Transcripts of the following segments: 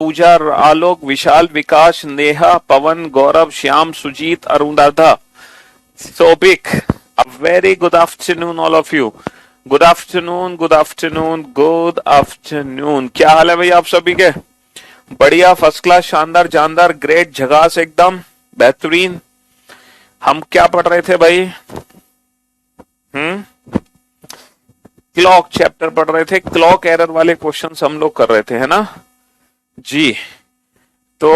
Puja, Alok, Vishal, Vikas, Neha, Pawan, Gaurav, Shyam, Sujeet, Arunadha, Soubik. A very good afternoon all of you. Good afternoon, good afternoon, good afternoon. क्या हाल है भाई आप सभी के? बढ़िया, फर्स्ट क्लास, शानदार, जानदार, ग्रेट, झकास, एकदम बेहतरीन। हम क्या पढ़ रहे थे भाई? हम्म क्लॉक चैप्टर पढ़ रहे थे। क्लॉक एरर वाले क्वेश्चंस हम लोग कर रहे थे, है ना जी? तो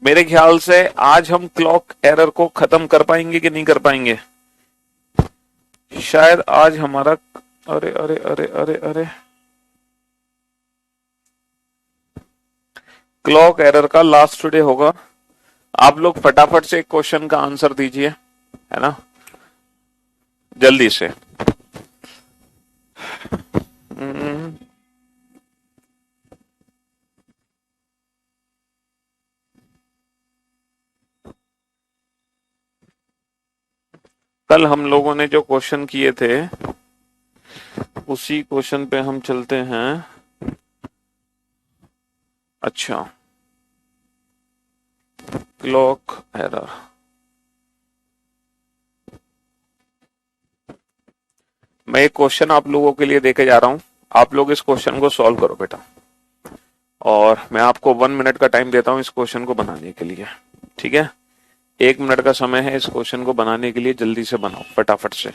मेरे ख्याल से आज हम क्लॉक एरर को खत्म कर पाएंगे कि नहीं कर पाएंगे? शायद आज हमारा, अरे अरे अरे अरे अरे, क्लॉक एरर का लास्ट डे होगा। आप लोग फटाफट से एक क्वेश्चन का आंसर दीजिए, है ना, जल्दी से। हम्म, कल हम लोगों ने जो क्वेश्चन किए थे उसी क्वेश्चन पे हम चलते हैं। अच्छा, क्लॉक एरर। मैं एक क्वेश्चन आप लोगों के लिए देके जा रहा हूं। आप लोग इस क्वेश्चन को सॉल्व करो बेटा, और मैं आपको 1 मिनट का टाइम देता हूं इस क्वेश्चन को बनाने के लिए। ठीक है? 1 मिनट का समय है इस क्वेश्चन को बनाने के लिए, जल्दी से बनाओ फटाफट से।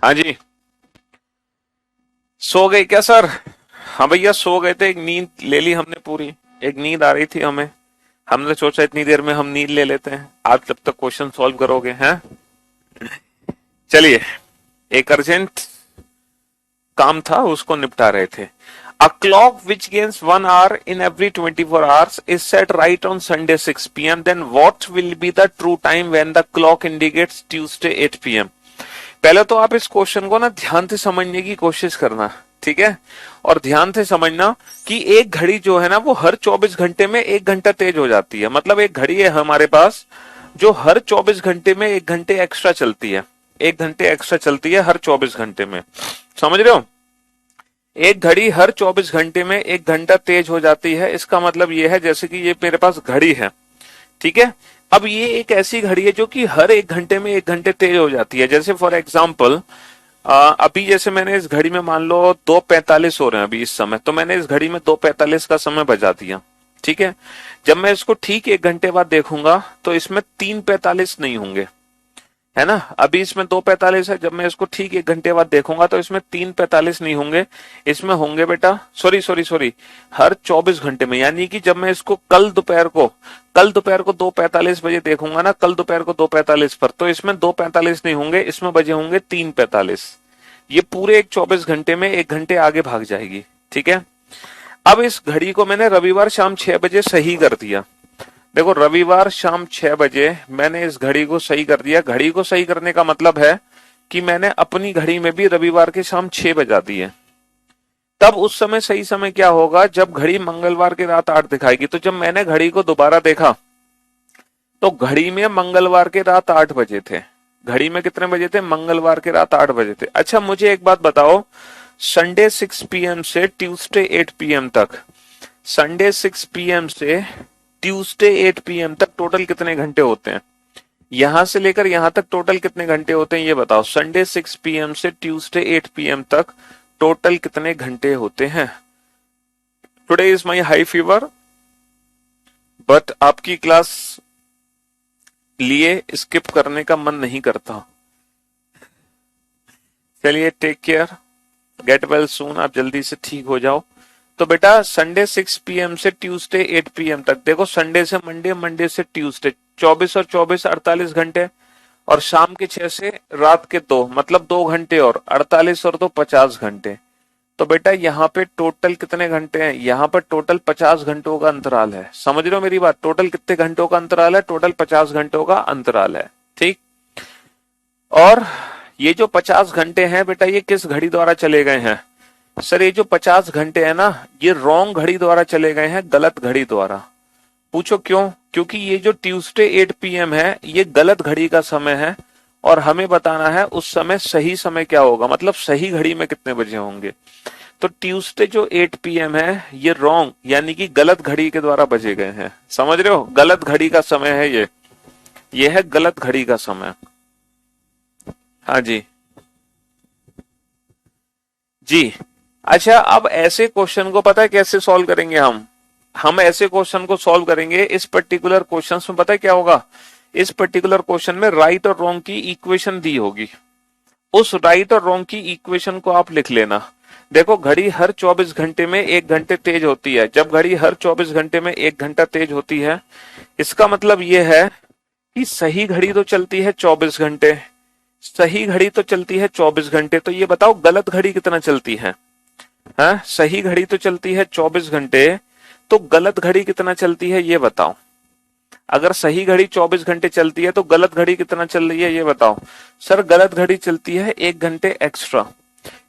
हाँ जी, सो गए क्या सर? हाँ भैया सो गए थे, एक नींद ले ली हमने पूरी। एक नींद आ रही थी हमें, हमने सोचा इतनी देर में हम नींद ले लेते हैं, आप जब तक क्वेश्चन सॉल्व करोगे हैं। चलिए, एक अर्जेंट काम था, उसको निपटा रहे थे। A clock which gains 1 hour in every 24 hours is set right on Sunday 6 p.m. Then what will be the true time when the clock indicates Tuesday 8 p.m.? पहले तो आप इस क्वेश्चन को ना ध्यान से समझने की कोशिश करना, ठीक है? और ध्यान से समझना कि एक घड़ी जो है ना वो हर 24 घंटे में 1 घंटा तेज हो जाती है। मतलब एक घड़ी है हमारे पास जो हर 24 घंटे में 1 घंटे एक्स्ट्रा चलती है। 1 घंटे एक्स्ट्रा चलती है हर 24 घंटे में, समझ रहे हो? एक घड़ी हर 24 घंटे में 1 घंटा तेज हो जाती है। इसका मतलब ये है जैसे कि ये मेरे पास घड़ी है, ठीक है? अब ये एक ऐसी घड़ी है जो कि हर 1 घंटे में 1 घंटे तेज हो जाती है। जैसे फॉर एग्जाम्पल अभी जैसे मैंने इस घड़ी में मान लो 2:45 हो रहे हैं अभी इस समय, तो मैंने इस घड़ी में 2:45 का समय बजा दिया, ठीक है? जब मैं इसको ठीक 1 घंटे बाद देखूंगा तो इसमें 3:45 नहीं होंगे, है ना? अभी इसमें 2:45 है, जब मैं इसको ठीक 1 घंटे बाद देखूंगा तो इसमें 3:45 नहीं होंगे, इसमें होंगे बेटा सॉरी सॉरी सॉरी हर 24 घंटे में। यानी कि जब मैं इसको कल दोपहर को 2:45 बजे देखूंगा ना, कल दोपहर को 2:45 पर, तो इसमें 2:45 नहीं होंगे, इसमें बजे होंगे 3:45। ये पूरे एक 24 घंटे में 1 घंटे आगे भाग जाएगी, ठीक है? अब इस घड़ी को मैंने रविवार शाम 6 बजे सही कर दिया। देखो रविवार शाम 6 बजे मैंने इस घड़ी को सही कर दिया। घड़ी को सही करने का मतलब है कि मैंने अपनी घड़ी में भी रविवार के शाम 6 बजा दी है। तब उस समय सही समय क्या होगा? जब घड़ी मंगलवार की रात 8 दिखाएगी। तो जब मैंने घड़ी को दोबारा देखा तो घड़ी में मंगलवार के रात 8 बजे थे। घड़ी में कितने बजे थे? मंगलवार के रात 8 बजे थे। अच्छा मुझे एक बात बताओ, संडे 6 पीएम से ट्यूसडे 8 पीएम तक, संडे 6 पीएम से ट्यूसडे 8 पीएम तक टोटल कितने घंटे होते हैं? यहां से लेकर यहां तक टोटल कितने घंटे होते हैं ये बताओ। संडे 6 पीएम से ट्यूसडे 8 पीएम तक टोटल कितने घंटे होते हैं? Today is my high fever, but आपकी क्लास लिए स्किप करने का मन नहीं करता। चलिए take care, get well soon, आप जल्दी से ठीक हो जाओ। तो बेटा संडे 6 पीएम से ट्यूसडे 8 पीएम तक, देखो संडे से मंडे, मंडे से ट्यूसडे, 24 और 24 48 घंटे, और शाम के 6 से रात के 2, मतलब 2 घंटे, और 48 और 2 50 घंटे। तो बेटा यहाँ पे टोटल कितने घंटे हैं? यहाँ पर टोटल 50 घंटों का अंतराल है। समझ रहे हो मेरी बात? टोटल कितने घंटों का अंतराल है? टोटल 50 घंटों का अंतराल है, ठीक? और ये जो 50 घंटे हैं बेटा ये किस घड़ी द्वारा चले गए हैं? सर ये जो 50 घंटे है ना ये रॉन्ग घड़ी द्वारा चले गए हैं, गलत घड़ी द्वारा। पूछो क्यों? क्योंकि ये जो ट्यूसडे 8 पीएम है ये गलत घड़ी का समय है, और हमें बताना है उस समय सही समय क्या होगा, मतलब सही घड़ी में कितने बजे होंगे। तो ट्यूसडे जो 8 पीएम है ये रॉन्ग यानी कि गलत घड़ी के द्वारा बजे गए हैं। समझ रहे हो? गलत घड़ी का समय है ये है गलत घड़ी का समय। हाँ जी जी। अच्छा अब ऐसे क्वेश्चन को पता है कैसे सॉल्व करेंगे हम ऐसे क्वेश्चन को सॉल्व करेंगे। इस पर्टिकुलर क्वेश्चन में पता है क्या होगा? इस पर्टिकुलर क्वेश्चन में राइट और रॉन्ग की इक्वेशन दी होगी, उस राइट और रॉन्ग की इक्वेशन को आप लिख लेना। देखो घड़ी हर 24 घंटे में 1 घंटे तेज होती है। जब घड़ी हर 24 घंटे में 1 घंटा तेज होती है इसका मतलब यह है कि सही घड़ी तो चलती है 24 घंटे, सही घड़ी तो चलती है 24 घंटे। तो ये बताओ गलत घड़ी कितना चलती है? हाँ सही घड़ी तो चलती है 24 घंटे, तो गलत घड़ी कितना चलती है ये बताओ। अगर सही घड़ी 24 घंटे चलती है तो गलत घड़ी कितना चल रही है ये बताओ। सर गलत घड़ी चलती है 1 घंटे एक्स्ट्रा,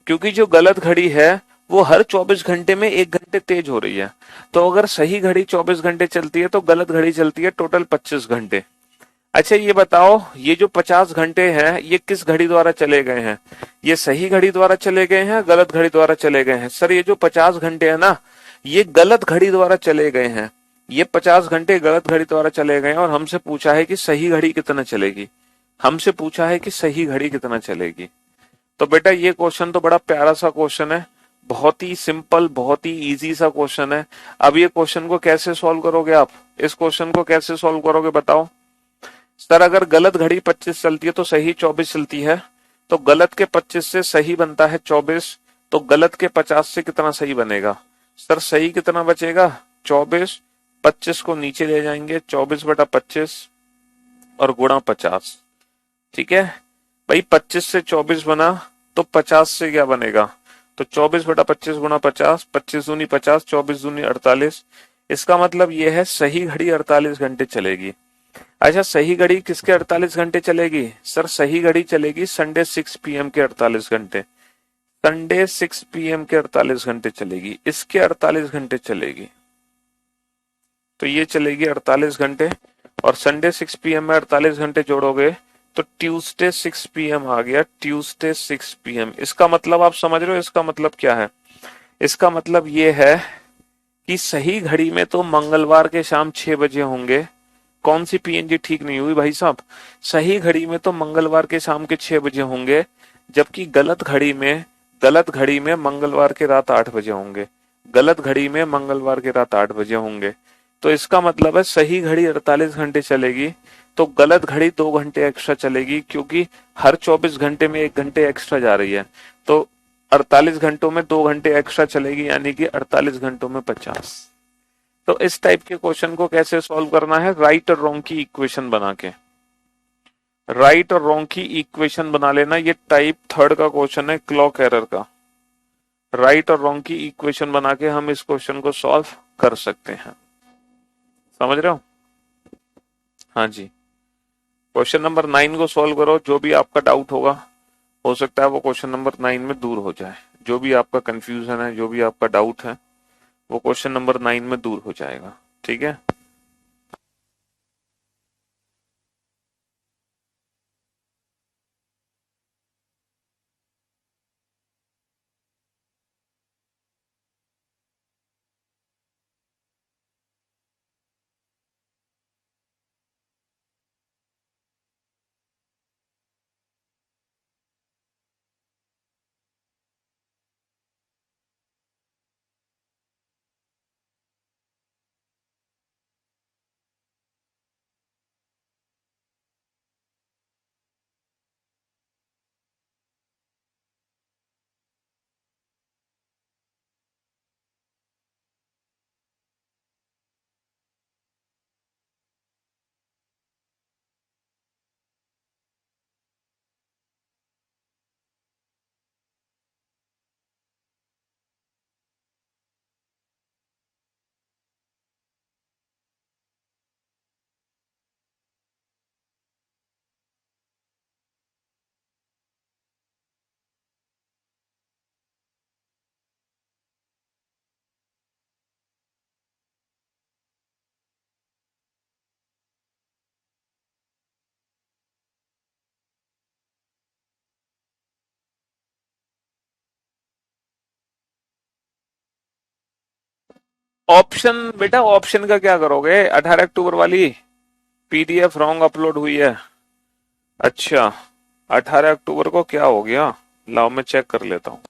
क्योंकि जो गलत घड़ी है वो हर 24 घंटे में 1 घंटे तेज हो रही है। तो अगर सही घड़ी 24 घंटे चलती है तो गलत घड़ी चलती है टोटल 25 घंटे। अच्छा ये बताओ ये जो 50 घंटे हैं ये किस घड़ी द्वारा चले गए हैं? ये सही घड़ी द्वारा चले गए हैं, गलत घड़ी द्वारा चले गए हैं? सर ये जो 50 घंटे है ना ये गलत घड़ी द्वारा चले गए हैं। ये 50 घंटे गलत घड़ी द्वारा चले गए हैं, और हमसे पूछा है कि सही घड़ी कितना चलेगी। हमसे पूछा है कि सही घड़ी कितना चलेगी। तो बेटा ये क्वेश्चन तो बड़ा प्यारा सा क्वेश्चन है, बहुत ही सिंपल, बहुत ही इजी सा क्वेश्चन है। अब ये क्वेश्चन को कैसे सॉल्व करोगे आप? इस क्वेश्चन को कैसे सॉल्व करोगे बताओ। सर अगर गलत घड़ी 25 चलती है तो सही 24 चलती है, तो गलत के 25 से सही बनता है 24, तो गलत के 50 से कितना सही बनेगा? सर सही कितना बचेगा? 24, 25 को नीचे ले जाएंगे, 24/25 और गुणा 50। ठीक है भाई, 25 से 24 बना, तो 50 से क्या बनेगा? तो 24/25 गुणा 50, 25 दूनी 50, 24 दूनी 48। इसका मतलब यह है सही घड़ी 48 घंटे चलेगी। अच्छा, सही घड़ी किसके 48 घंटे चलेगी? सर सही घड़ी चलेगी संडे 6 PM के 48 घंटे। संडे 6 PM के 48 घंटे चलेगी, इसके 48 घंटे चलेगी। तो ये चलेगी 48 घंटे, और संडे 6 PM में 48 घंटे जोड़ोगे तो ट्यूसडे 6 PM आ गया। ट्यूसडे 6 PM, इसका मतलब आप समझ रहे हो इसका मतलब क्या है? इसका मतलब ये है कि सही घड़ी में तो मंगलवार के शाम 6 बजे होंगे। कौन सी पीएनजी ठीक नहीं हुई भाई साहब? सही घड़ी में तो मंगलवार के शाम के 6 बजे होंगे, जबकि गलत घड़ी में मंगलवार के रात 8 बजे होंगे। गलत घड़ी में मंगलवार के रात 8 बजे होंगे। तो इसका मतलब है सही घड़ी 48 घंटे चलेगी, तो गलत घड़ी 2 घंटे एक्स्ट्रा चलेगी, क्योंकि हर 24 घंटे में 1 घंटे एक्स्ट्रा जा रही है। तो 48 घंटों में 2 घंटे एक्स्ट्रा चलेगी, यानी कि 48 घंटों में 50। तो इस टाइप के क्वेश्चन को कैसे सॉल्व करना है? राइट और रॉन्ग की इक्वेशन बना के, राइट और रॉन्ग की इक्वेशन बना लेना। ये टाइप 3 का क्वेश्चन है, क्लॉक एरर का। राइट और रॉन्ग की इक्वेशन बना के हम इस क्वेश्चन को सॉल्व कर सकते हैं। समझ रहे हो? हाँ जी। क्वेश्चन नंबर 9 को सॉल्व करो, जो भी आपका डाउट होगा हो सकता है वो क्वेश्चन नंबर 9 में दूर हो जाए। जो भी आपका कंफ्यूजन है, जो भी आपका डाउट है, वो क्वेश्चन नंबर 9 में दूर हो जाएगा। ठीक है। ऑप्शन बेटा, ऑप्शन का क्या करोगे? 18 अक्टूबर वाली पीडीएफ रॉन्ग अपलोड हुई है। अच्छा, 18 अक्टूबर को क्या हो गया? लाओ मैं चेक कर लेता हूँ।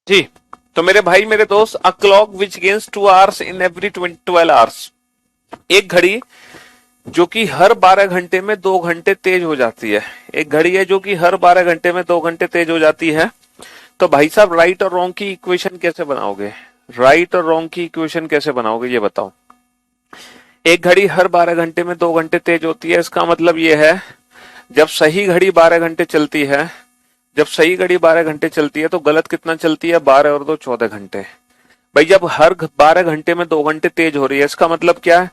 जी। तो मेरे भाई मेरे दोस्त, अ clock which gains 2 hours in every 12 hours, एक घड़ी जो कि हर 12 घंटे में 2 घंटे तेज हो जाती है। एक घड़ी है जो कि हर 12 घंटे में 2 घंटे तेज हो जाती है। तो भाई साहब, राइट और रॉन्ग की इक्वेशन कैसे बनाओगे? राइट और रॉन्ग की इक्वेशन कैसे बनाओगे ये बताओ। एक घड़ी हर 12 घंटे में 2 घंटे तेज होती है, इसका मतलब ये है जब सही घड़ी 12 घंटे चलती है, जब सही घड़ी 12 घंटे चलती है तो गलत कितना चलती है? 12 और 2 14 घंटे। भाई जब हर 12 घंटे में 2 घंटे तेज हो रही है, इसका मतलब क्या है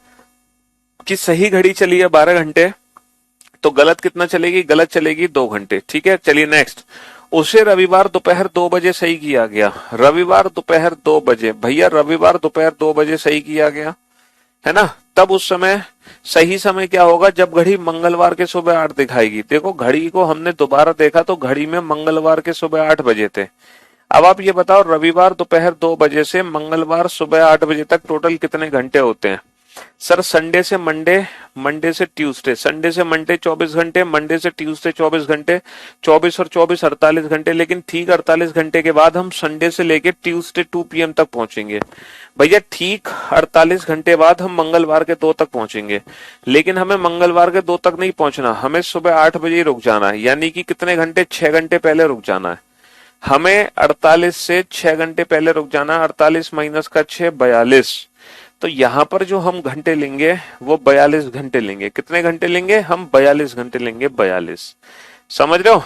कि सही घड़ी चली है 12 घंटे, तो गलत कितना चलेगी? गलत चलेगी 2 घंटे। ठीक है, चलिए नेक्स्ट। उसे रविवार दोपहर 2 बजे सही किया गया। रविवार दोपहर 2 बजे, भैया रविवार दोपहर 2 बजे सही किया गया, है ना? तब उस समय सही समय क्या होगा? जब घड़ी मंगलवार के सुबह 8 दिखाएगी। देखो, घड़ी को हमने दोबारा देखा तो घड़ी में मंगलवार के सुबह 8 बजे थे। अब आप ये बताओ, रविवार दोपहर 2 बजे से मंगलवार सुबह 8 बजे तक टोटल कितने घंटे होते हैं? सर, संडे से मंडे, मंडे से ट्यूसडे, संडे से मंडे 24 घंटे, मंडे से ट्यूसडे 24 घंटे, 24 और 24 48 घंटे। लेकिन ठीक 48 घंटे के बाद हम संडे से लेके ट्यूसडे 2 PM तक पहुंचेंगे। भैया ठीक 48 घंटे बाद हम मंगलवार के 2 तक पहुंचेंगे। लेकिन हमें मंगलवार के 2 तक नहीं पहुंचना, हमें सुबह 8 बजे ही रुक जाना है। यानी कि कितने घंटे? 6 घंटे पहले रुक जाना है। हमें 48 से 6 घंटे पहले रुक जाना है। 48 माइनस का 6, 42। तो यहां पर जो हम घंटे लेंगे वो 42 घंटे लेंगे। कितने घंटे लेंगे हम? 42 घंटे लेंगे, 42। समझ रहे हो?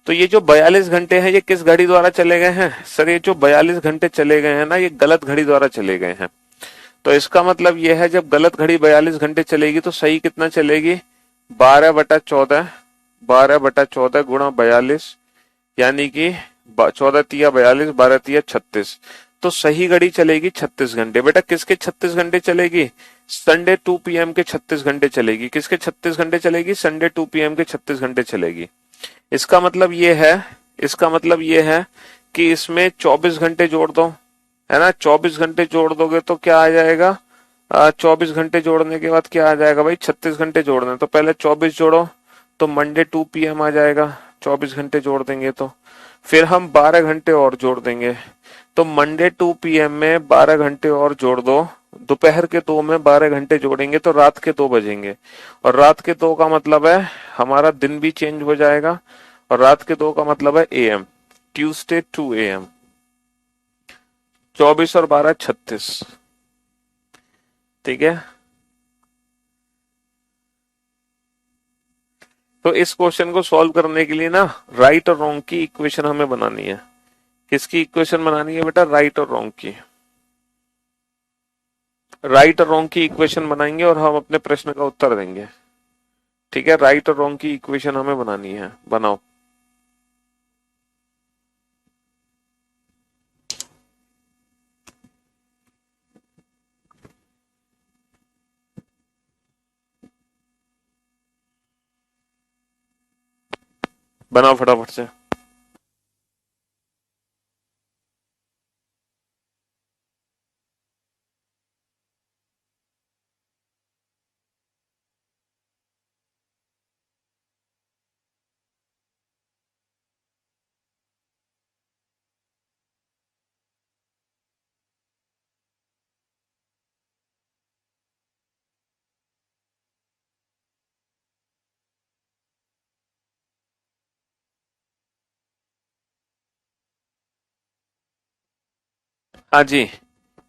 तो ये जो 42 घंटे हैं ये किस घड़ी द्वारा चले गए हैं? सर, ये जो 42 घंटे चले गए हैं ना, ये गलत घड़ी द्वारा चले गए हैं। तो इसका मतलब ये है, जब गलत घड़ी 42 घंटे चलेगी तो सही कितना चलेगी? 12/14, 12/14 गुणा 42, यानी कि 14 तिया 42, 12 तिया 36। तो सही घड़ी चलेगी 36 घंटे। बेटा किसके 36 घंटे चलेगी? संडे 2 PM के 36 घंटे चलेगी। किसके 36 घंटे चलेगी? संडे 2 PM के 36 घंटे चलेगी। इसका मतलब ये है, इसका मतलब ये है कि इसमें 24 घंटे जोड़ दो, है ना? 24 घंटे जोड़ दोगे तो क्या आ जाएगा? 24 घंटे जोड़ने के बाद क्या आ जाएगा भाई? 36 घंटे जोड़ने, तो पहले 24 जोड़ो तो मंडे 2 PM आ जाएगा। 24 घंटे जोड़ देंगे तो फिर हम 12 घंटे और जोड़ देंगे, तो मंडे 2 PM में 12 घंटे और जोड़ दो। दोपहर के 2 में 12 घंटे जोड़ेंगे तो रात के 2 बजेंगे। और रात के 2 का मतलब है हमारा दिन भी चेंज हो जाएगा। और रात के 2 का मतलब है AM, ट्यूसडे 2 AM। 24 और 12 36। ठीक है, तो इस क्वेश्चन को सॉल्व करने के लिए ना राइट और रॉन्ग की इक्वेशन हमें बनानी है। किसकी इक्वेशन बनानी है बेटा? राइट और रॉन्ग की। राइट और रॉन्ग की इक्वेशन बनाएंगे और हम अपने प्रश्न का उत्तर देंगे। ठीक है, राइट और रॉन्ग की इक्वेशन हमें बनानी है, बनाओ। बनाओ फटाफट से। हाँ जी।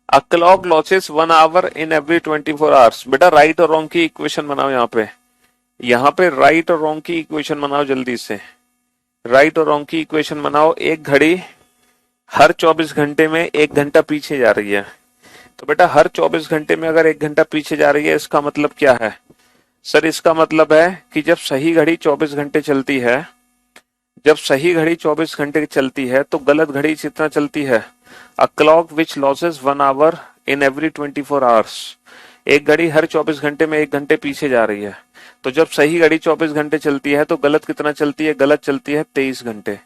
A clock loses 1 hour in every 24 hours. बेटा राइट और रॉन्ग की इक्वेशन बनाओ यहाँ पे। यहाँ पे राइट और रॉन्ग की इक्वेशन बनाओ जल्दी से। राइट और रॉन्ग की इक्वेशन बनाओ। एक घड़ी हर 24 घंटे में 1 घंटा पीछे जा रही है। तो बेटा हर 24 घंटे में अगर 1 घंटा पीछे जा रही है, इसका मतलब क्या है? सर, इसका मतलब है कि जब सही घड़ी 24 घंटे चलती है, जब सही घड़ी 24 घंटे चलती है तो गलत घड़ी कितना चलती है? A clock which loses 1 hour in every 24 hours. एक घड़ी हर 24 घंटे में 1 घंटे पीछे जा रही है। तो जब सही घड़ी 24 घंटे चलती है तो गलत कितना चलती है? गलत चलती है 23 घंटे।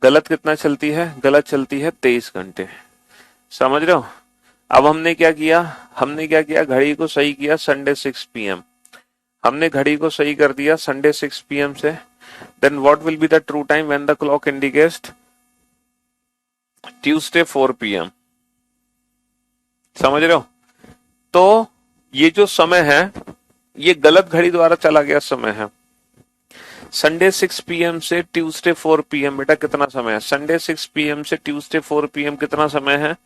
गलत कितना चलती है? गलत चलती है 23 घंटे। समझ रहे हो? अब हमने क्या किया? हमने क्या किया? घड़ी को सही किया संडे 6 PM। हमने घड़ी को सही कर दिया संडे 6 PM से। Then what will be the true time when the clock indicates Tuesday 4 PM। समझ रहे हो? तो ये जो समय है ये गलत घड़ी द्वारा चला गया समय है। संडे 6 PM से ट्यूसडे 4 PM, बेटा कितना समय है? संडे 6 PM से ट्यूसडे 4 PM कितना समय है?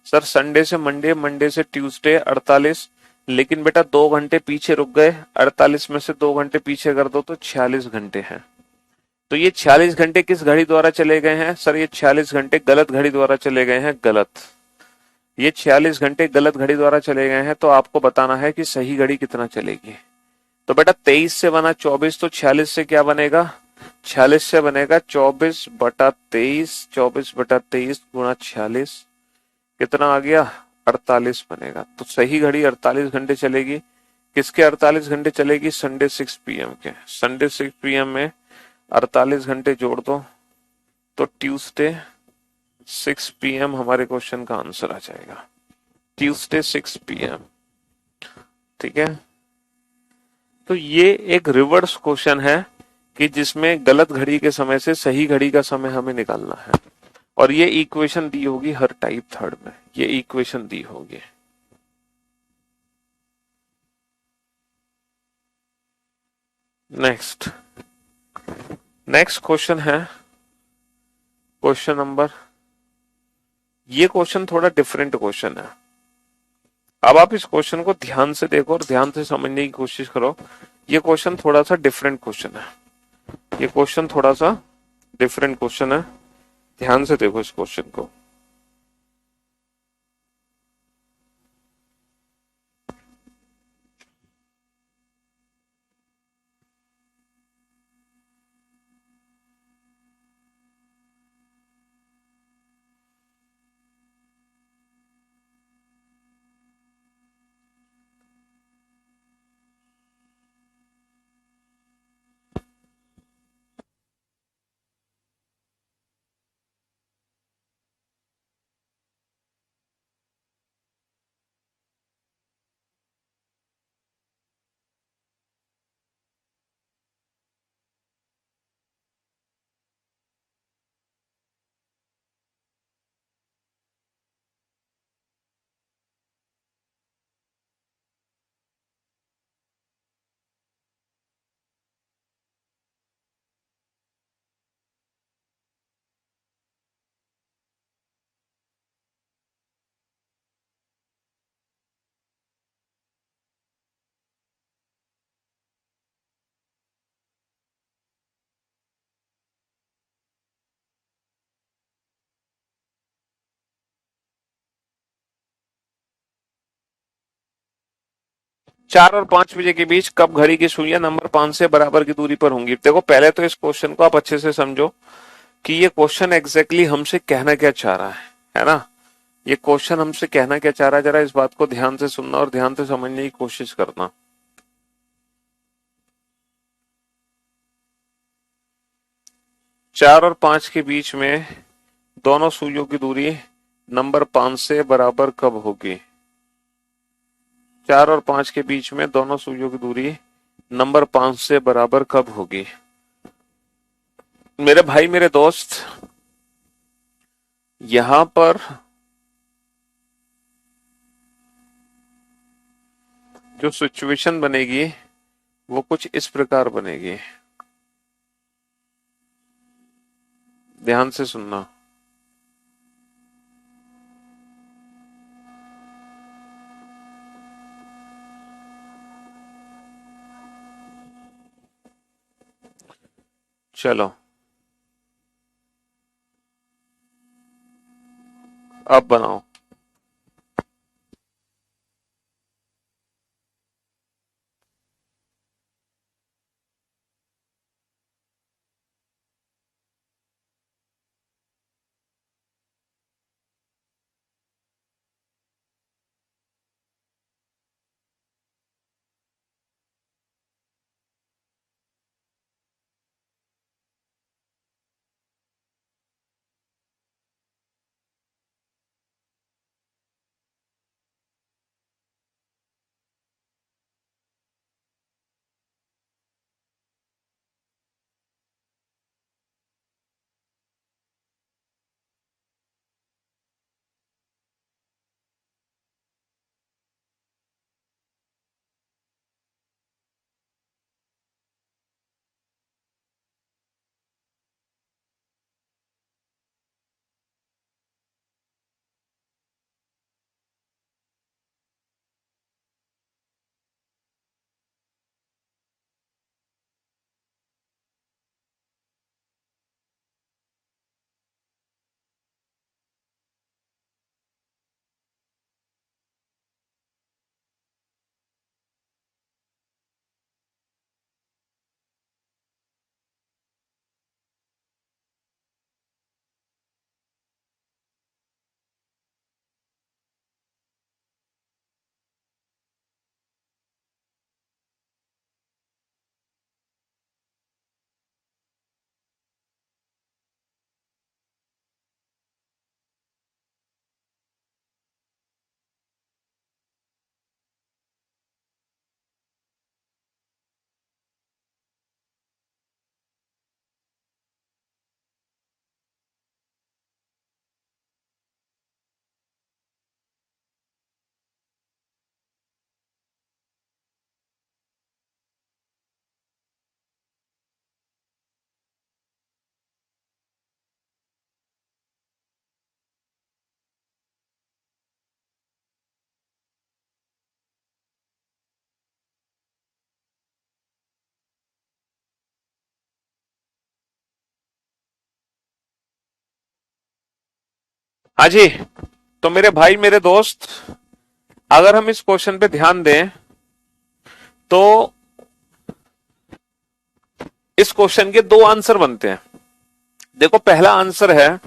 सर संडे से मंडे, मंडे से ट्यूसडे 48। लेकिन बेटा 2 घंटे पीछे रुक गए, 48 में से 2 घंटे पीछे कर दो तो 46 घंटे हैं। तो ये 46 घंटे किस घड़ी द्वारा चले गए हैं? सर ये 46 घंटे गलत घड़ी द्वारा चले गए हैं, गलत। ये 46 घंटे गलत घड़ी द्वारा चले गए हैं, तो आपको बताना है कि सही घड़ी कितना चलेगी। तो बेटा 23 से बना 24, तो 46 से क्या बनेगा? 46 से बनेगा 24/23, 24/23 गुणा 46, कितना आ गया? 48 बनेगा। तो सही घड़ी 48 घंटे चलेगी। किसके 48 घंटे चलेगी? संडे 6 PM के। संडे 6 PM में 48 घंटे जोड़ दो तो ट्यूसडे 6 PM हमारे क्वेश्चन का आंसर आ जाएगा। Tuesday 6 PM। ठीक है, तो ये एक रिवर्स क्वेश्चन है कि जिसमें गलत घड़ी के समय से सही घड़ी का समय हमें निकालना है। और ये इक्वेशन दी होगी हर टाइप थर्ड में, ये इक्वेशन दी होगी। नेक्स्ट नेक्स्ट क्वेश्चन है क्वेश्चन नंबर, ये क्वेश्चन थोड़ा डिफरेंट क्वेश्चन है। अब आप इस क्वेश्चन को ध्यान से देखो और ध्यान से समझने की कोशिश करो। ये क्वेश्चन थोड़ा सा डिफरेंट क्वेश्चन है। ये क्वेश्चन थोड़ा सा डिफरेंट क्वेश्चन है, ध्यान से देखो इस क्वेश्चन को। चार और 5 बजे के बीच कब घड़ी की सुइयां नंबर 5 से बराबर की दूरी पर होंगी? देखो पहले तो इस क्वेश्चन को आप अच्छे से समझो कि ये क्वेश्चन एग्जैक्टली हमसे कहना क्या चाह रहा है ना? ये क्वेश्चन हमसे कहना क्या चाह रहा है, जरा इस बात को ध्यान से सुनना और ध्यान से समझने की कोशिश करना। 4 और 5 के बीच में दोनों सुइयों की दूरी नंबर 5 से बराबर कब होगी? 4 और 5 के बीच में दोनों सुइयों की दूरी नंबर 5 से बराबर कब होगी? मेरे भाई मेरे दोस्त, यहां पर जो सिचुएशन बनेगी वो कुछ इस प्रकार बनेगी, ध्यान से सुनना। चलो अब बनाओ। हाँ जी, तो मेरे भाई मेरे दोस्त, अगर हम इस क्वेश्चन पे ध्यान दें तो इस क्वेश्चन के दो आंसर बनते हैं। देखो, पहला आंसर है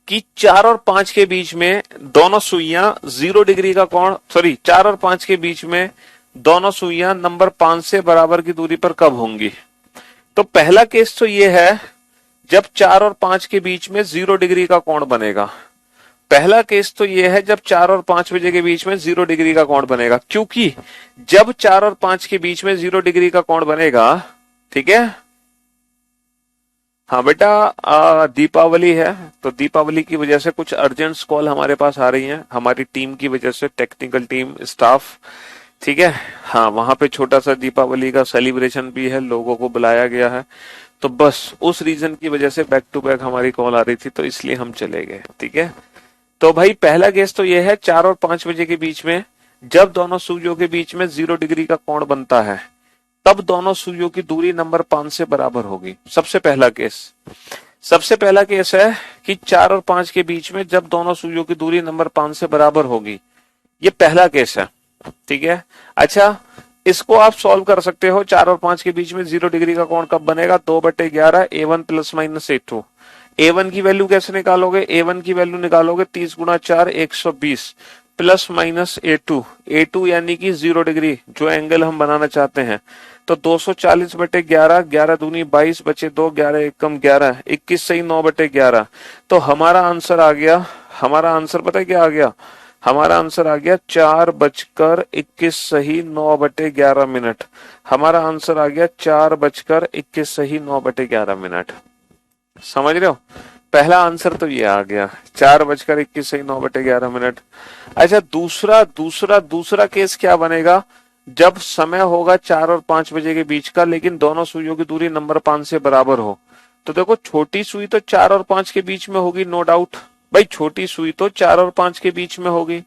कि 4 और 5 के बीच में दोनों सुइयां 0 डिग्री का कोण, सॉरी, 4 और 5 के बीच में दोनों सुइयां नंबर 5 से बराबर की दूरी पर कब होंगी। तो पहला केस तो ये है जब 4 और 5 के बीच में 0 डिग्री का कोण बनेगा। पहला केस तो ये है जब 4 और 5 बजे के बीच में 0 डिग्री का कोण बनेगा, क्योंकि जब 4 और 5 के बीच में 0 डिग्री का कोण बनेगा, ठीक है। हाँ बेटा, दीपावली है, तो दीपावली की वजह से कुछ अर्जेंट कॉल हमारे पास आ रही हैं, हमारी टीम की वजह से, टेक्निकल टीम, स्टाफ, ठीक है। हाँ, वहां पे छोटा सा दीपावली का सेलिब्रेशन भी है, लोगों को बुलाया गया है, तो बस उस रीजन की वजह से बैक टू बैक हमारी कॉल आ रही थी, तो इसलिए हम चले गए, ठीक है। तो भाई पहला केस तो यह है 4 और 5 बजे के बीच में जब दोनों सुइयों के बीच में 0 डिग्री का कोण बनता है, तब दोनों सुइयों की दूरी नंबर 5 से बराबर होगी। सबसे पहला केस, सबसे पहला केस है कि 4 और 5 के बीच में जब दोनों सुइयों की दूरी नंबर 5 से बराबर होगी, ये पहला केस है, ठीक है। अच्छा, इसको आप सॉल्व कर सकते हो। 4 और 5 के बीच में 0 डिग्री का कोण कब बनेगा, 2/11 A1 + -A2। A1 की वैल्यू कैसे निकालोगे, A1 की वैल्यू निकालोगे 30 × 4 120 ± A2, A2 यानी कि 0 डिग्री, जो एंगल हम बनाना चाहते हैं। तो 240/11, 11 दूनी 22, बचे 2, 11 एकम 11, 21 सही 9/11। तो हमारा आंसर आ गया, हमारा आंसर पता है क्या आ गया, हमारा आंसर आ गया 4:21 सही 9/11 हमारा आंसर आ गया 4:21 सही 9/11। समझ रहे हो, पहला आंसर तो ये आ गया 4:21 सही 9/11। अच्छा, दूसरा दूसरा दूसरा केस क्या बनेगा, जब समय होगा 4 और 5 बजे के बीच का, लेकिन दोनों सुइयों की दूरी नंबर 5 से बराबर हो। तो देखो, छोटी सुई तो 4 और 5 के बीच में होगी, नो डाउट भाई, छोटी सुई तो 4 और 5 के बीच में होगी,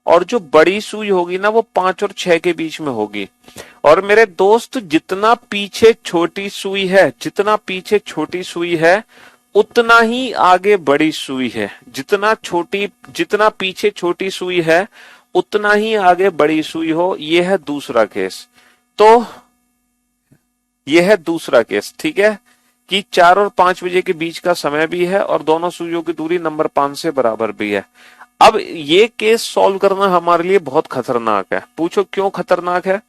और जो बड़ी सुई होगी ना, वो 5 और 6 के बीच में होगी। और मेरे दोस्त, जितना पीछे छोटी सुई है, जितना पीछे छोटी सुई है, उतना ही आगे बड़ी सुई है। जितना पीछे छोटी सुई है, उतना ही आगे बड़ी सुई हो। यह है दूसरा केस। तो यह है दूसरा केस, ठीक है, कि 4 और 5 बजे के बीच का समय भी है और दोनों सुइयों की दूरी नंबर 5 से बराबर भी है। अब ये केस सॉल्व करना हमारे लिए बहुत खतरनाक है। पूछो क्यों खतरनाक है।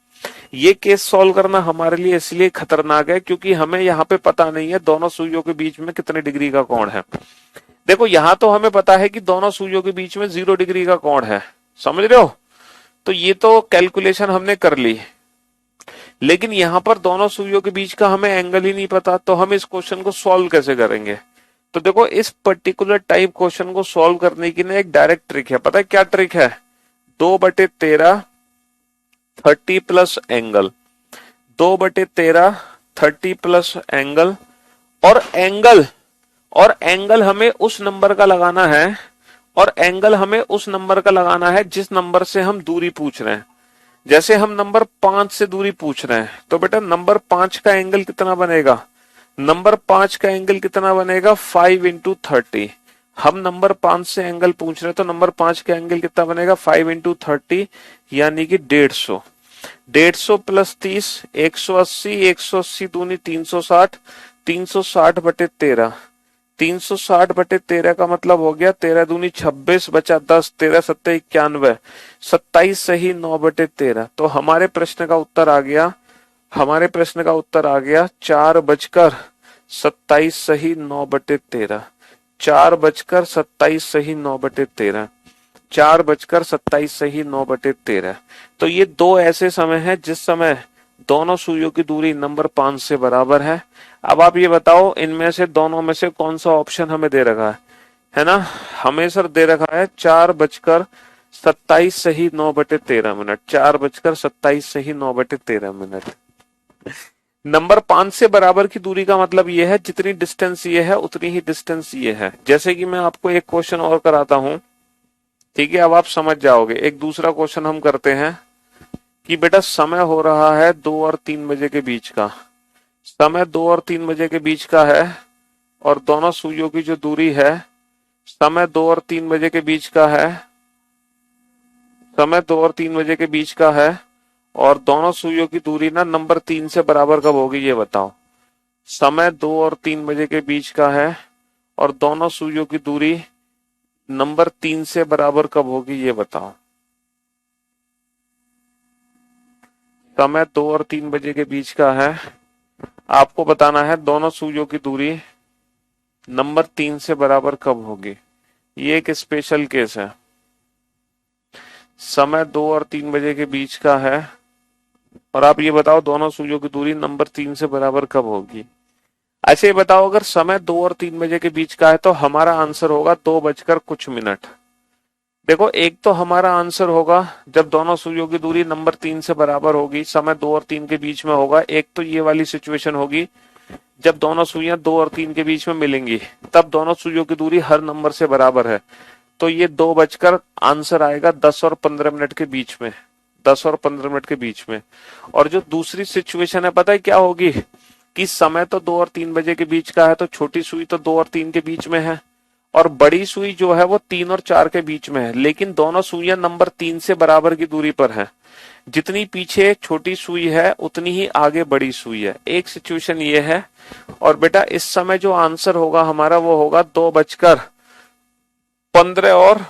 ये केस सॉल्व करना हमारे लिए इसलिए खतरनाक है क्योंकि हमें यहाँ पे पता नहीं है दोनों सुइयों के बीच में कितने डिग्री का कोण है। देखो, यहाँ तो हमें पता है कि दोनों सुइयों के बीच में 0 डिग्री का कोण है, समझ रहे हो, तो ये तो कैलकुलेशन हमने कर ली। लेकिन यहाँ पर दोनों सुइयों के बीच का हमें एंगल ही नहीं पता, तो हम इस क्वेश्चन को सॉल्व कैसे करेंगे। तो देखो, इस पर्टिकुलर टाइप क्वेश्चन को सॉल्व करने की ना एक डायरेक्ट ट्रिक है। पता है क्या ट्रिक है, 2/13 30 प्लस एंगल, 2/13 30 प्लस एंगल, और एंगल हमें उस नंबर का लगाना है, और एंगल हमें उस नंबर का लगाना है जिस नंबर से हम दूरी पूछ रहे हैं। जैसे हम नंबर 5 से दूरी पूछ रहे हैं, तो बेटा नंबर 5 का एंगल कितना बनेगा, नंबर 5 का एंगल कितना बनेगा, 5 × 30। हम नंबर 5 से एंगल पूछ रहे हैं, तो नंबर 5 का एंगल कितना बनेगा, 5 × 30 यानी कि 150। 150 + 30 180, 180 दूनी 360, 360/13, 360/13 का मतलब हो गया 13 दूनी 26, बचा 10, 13 7 91, 27 सही 9/13। तो हमारे प्रश्न का उत्तर आ गया, हमारे प्रश्न का उत्तर आ गया 4:27 सही 9/13, 4:27 सही 9/13, 4:27 सही 9/13। तो ये दो ऐसे समय हैं जिस समय दोनों सुइयों की दूरी नंबर 5 से बराबर है। अब आप ये बताओ, इनमें से दोनों में से कौन सा ऑप्शन हमें दे रखा है ना, हमें सर दे रखा है 4:27 सही 9/13, 4:27 सही 9/13। नंबर 5 से बराबर की दूरी का मतलब यह है जितनी डिस्टेंस ये है उतनी ही डिस्टेंस ये है। जैसे कि मैं आपको एक क्वेश्चन और कराता हूं, ठीक है, अब आप समझ जाओगे। एक दूसरा क्वेश्चन हम करते हैं कि बेटा समय हो रहा है 2 और 3 बजे के बीच का, समय 2 और 3 बजे के बीच का है, और दोनों सुइयों की जो दूरी है समय 2 और 3 बजे के बीच का है, समय 2 और 3 बजे के बीच का है, और दोनों सुइयों की दूरी ना नंबर 3 से बराबर कब होगी ये बताओ। समय 2 और 3 बजे के बीच का है और दोनों सुइयों की दूरी नंबर 3 से बराबर कब होगी ये बताओ। समय 2 और 3 बजे के बीच का है, आपको बताना है दोनों सुइयों की दूरी नंबर 3 से बराबर कब होगी। ये एक स्पेशल केस है। समय 2 और 3 बजे के बीच का है और आप ये बताओ दोनों सुइयों की दूरी नंबर 3 से बराबर कब होगी। ऐसे ही बताओ, अगर समय 2 और 3 बजे के बीच का है तो हमारा आंसर होगा 2 बजकर कुछ मिनट। देखो, एक तो हमारा आंसर होगा जब दोनों सुइयों की दूरी नंबर 3 से बराबर होगी, समय 2 और 3 के बीच में होगा। एक तो ये वाली सिचुएशन होगी जब दोनों सुइयां 2 और 3 के बीच में मिलेंगी, तब दोनों सुइयों की दूरी हर नंबर से बराबर है। तो ये 2 बजकर आंसर आएगा 10 और 15 मिनट के बीच में, 10 और 15 मिनट के बीच में। और जो दूसरी सिचुएशन है पता है क्या होगी, कि समय तो 2 और 3 बजे के बीच का है, तो छोटी सुई तो 2 और 3 के बीच में है और बड़ी सुई जो है वो 3 और 4 के बीच में है, लेकिन दोनों सुइयां नंबर 3 से बराबर की दूरी पर है। जितनी पीछे छोटी सुई है उतनी ही आगे बड़ी सुई है। एक सिचुएशन ये है। और बेटा इस समय जो आंसर होगा हमारा वो होगा 2 बजकर 15 और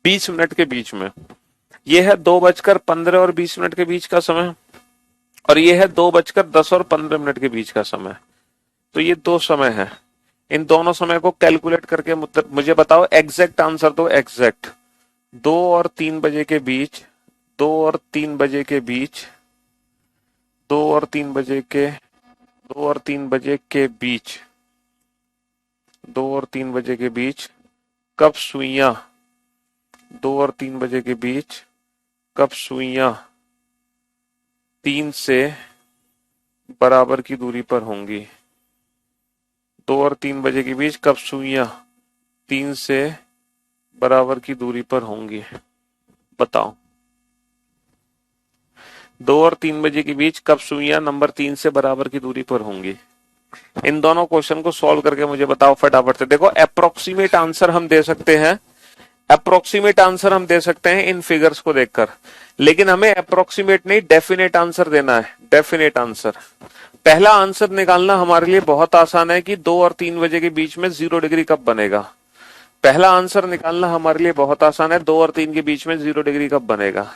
20 मिनट के बीच में। ये है 2 बजकर 15 और 20 मिनट के बीच का समय और ये है 2 बजकर 10 और 15 मिनट के बीच का समय। तो ये दो समय है। इन दोनों समय को कैलकुलेट करके मुझे बताओ, एग्जैक्ट आंसर दो, एग्जैक्ट। 2 और 3 बजे के बीच, 2 और 3 बजे के बीच, 2 और 3 बजे के, 2 और 3 बजे के बीच, 2 और 3 बजे के बीच कब सुइयां, 2 और 3 बजे के बीच कब सुइयां 3 से बराबर की दूरी पर होंगी। 2 और 3 बजे के बीच कब सुइयां 3 से बराबर की दूरी पर होंगी, बताओ। 2 और 3 बजे के बीच कब सुइयां नंबर 3 से बराबर की दूरी पर होंगी। इन दोनों क्वेश्चन को सॉल्व करके मुझे बताओ फटाफट से। देखो, अप्रोक्सीमेट आंसर हम दे सकते हैं, अप्रोक्सीमेट आंसर हम दे सकते हैं इन फिगर्स को देखकर, लेकिन हमें अप्रोक्सीमेट नहीं डेफिनेट आंसर देना है, डेफिनेट आंसर। पहला आंसर निकालना हमारे लिए बहुत आसान है कि 2 और 3 बजे के बीच में 0 डिग्री कब बनेगा। पहला आंसर निकालना हमारे लिए बहुत आसान है, 2 और 3 के बीच में 0 डिग्री कब बनेगा।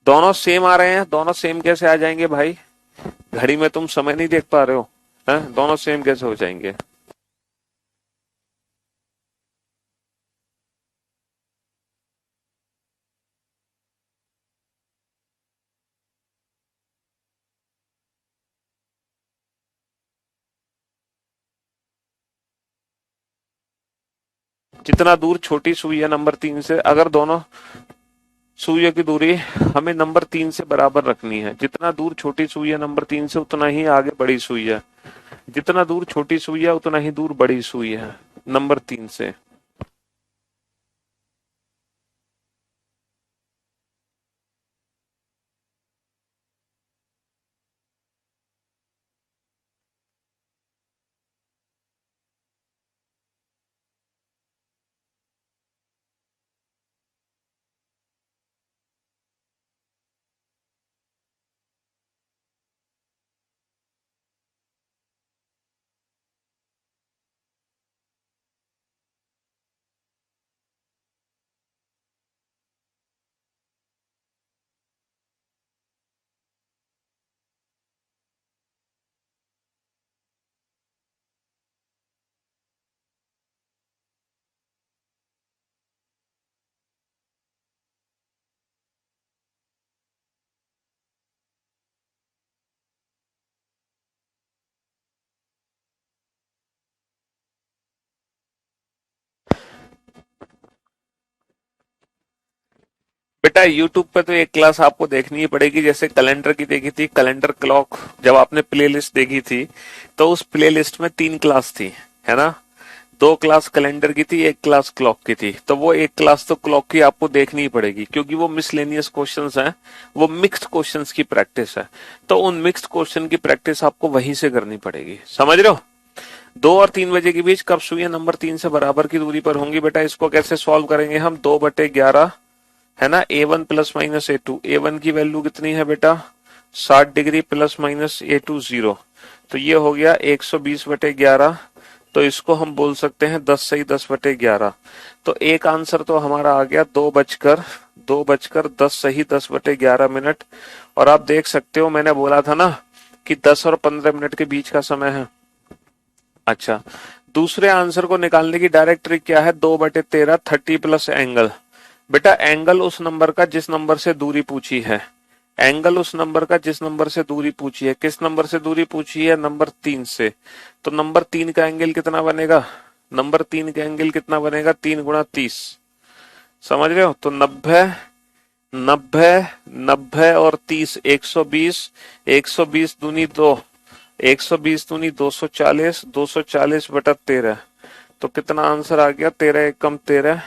दोनों सेम आ रहे हैं, दोनों सेम कैसे आ जाएंगे भाई, घड़ी में तुम समय नहीं देख पा रहे हो, हैं? दोनों सेम कैसे हो जाएंगे। जितना दूर छोटी सुई है नंबर 3 से, अगर दोनों सुइयों की दूरी हमें नंबर 3 से बराबर रखनी है, जितना दूर छोटी सुई है नंबर 3 से उतना ही आगे बड़ी सुई है, जितना दूर छोटी सुई है उतना ही दूर बड़ी सुई है नंबर 3 से। बेटा यूट्यूब पे तो एक क्लास आपको देखनी ही पड़ेगी, जैसे कैलेंडर की देखी थी, कैलेंडर क्लॉक, जब आपने प्लेलिस्ट देखी थी तो उस प्लेलिस्ट में 3 क्लास थी, है ना। 2 क्लास कैलेंडर की थी, 1 क्लास क्लॉक की थी, तो वो 1 क्लास तो क्लॉक की आपको देखनी ही पड़ेगी, क्योंकि वो मिसलेनियस क्वेश्चंस हैं, वो मिक्स्ड क्वेश्चंस की प्रैक्टिस है। तो उन मिक्स्ड क्वेश्चन की प्रैक्टिस आपको वहीं से करनी पड़ेगी, समझ रहे हो। 2 और 3 बजे के बीच कब सुइयां नंबर 3 से बराबर की दूरी पर होंगी? बेटा इसको कैसे सॉल्व करेंगे हम? 2/11 है ना, A1 plus minus A2। A1 की वैल्यू कितनी है बेटा? 60 डिग्री प्लस माइनस A2 0। तो ये हो गया 120/11। तो इसको हम बोल सकते हैं 10 सही 10/11। तो एक आंसर तो हमारा आ गया 2 बजकर 10 सही 10/11 मिनट। और आप देख सकते हो मैंने बोला था ना कि 10 और 15 मिनट के बीच का समय है। अच्छा, दूसरे आंसर को निकालने की डायरेक्ट ट्रिक क्या है? 2/13 30 प्लस एंगल। बेटा एंगल उस नंबर का जिस नंबर से दूरी पूछी है, एंगल उस नंबर का जिस नंबर से दूरी पूछी है। किस नंबर से दूरी पूछी है? नंबर 3 से। तो नंबर 3 का एंगल कितना बनेगा? नंबर 3 का एंगल कितना बनेगा? 3 गुणा 30। समझ रहे हो? तो 90 90 90 और 30 120। 120 दूनी 2, 120 दूनी 240, 240/13। तो कितना आंसर आ गया? 13 एकम 13।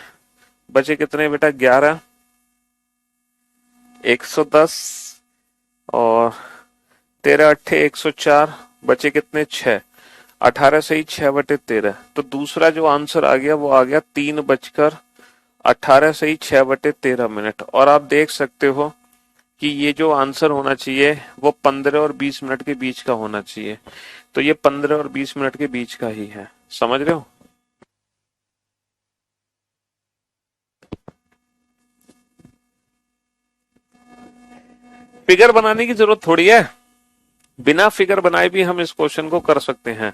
बचे कितने बेटा? 11। 110 और 13 अट्ठे 104। बचे कितने? 6। 18 से ही 6/13। तो दूसरा जो आंसर आ गया वो आ गया 3:18 से ही 6/13 मिनट। और आप देख सकते हो कि ये जो आंसर होना चाहिए वो 15 और 20 मिनट के बीच का होना चाहिए। तो ये 15 और 20 मिनट के बीच का ही है। समझ रहे हो? फिगर बनाने की जरूरत थोड़ी है, बिना फिगर बनाए भी हम इस क्वेश्चन को कर सकते हैं।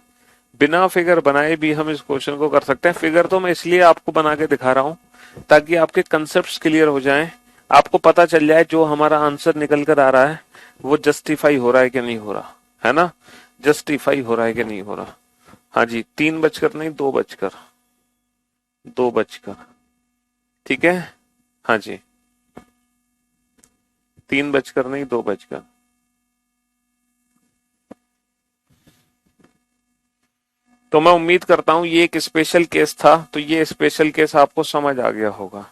बिना फिगर बनाए भी हम इस क्वेश्चन को कर सकते हैं। फिगर तो मैं इसलिए आपको बना के दिखा रहा हूं ताकि आपके कंसेप्ट क्लियर हो जाएं, आपको पता चल जाए जो हमारा आंसर निकल कर आ रहा है वो जस्टिफाई हो रहा है कि नहीं हो रहा है ना, जस्टिफाई हो रहा है कि नहीं हो रहा। हाँ जी, 3 बजकर नहीं 2 बजकर, 2 बजकर। ठीक है, हाँ जी, 3 बजकर नहीं 2 बजकर। तो मैं उम्मीद करता हूं ये एक स्पेशल केस था, तो ये स्पेशल केस आपको समझ आ गया होगा।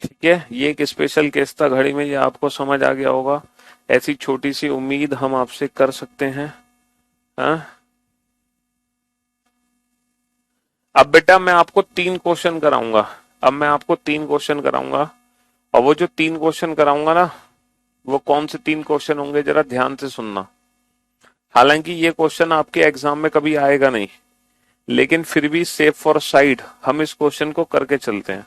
ठीक है, ये एक स्पेशल केस था घड़ी में, ये आपको समझ आ गया होगा। ऐसी छोटी सी उम्मीद हम आपसे कर सकते हैं। हाँ? अब बेटा मैं आपको 3 क्वेश्चन कराऊंगा। अब मैं आपको 3 क्वेश्चन कराऊंगा, और वो जो 3 क्वेश्चन कराऊंगा ना, वो कौन से 3 क्वेश्चन होंगे जरा ध्यान से सुनना। हालांकि ये क्वेश्चन आपके एग्जाम में कभी आएगा नहीं, लेकिन फिर भी सेफ फॉर साइड हम इस क्वेश्चन को करके चलते हैं।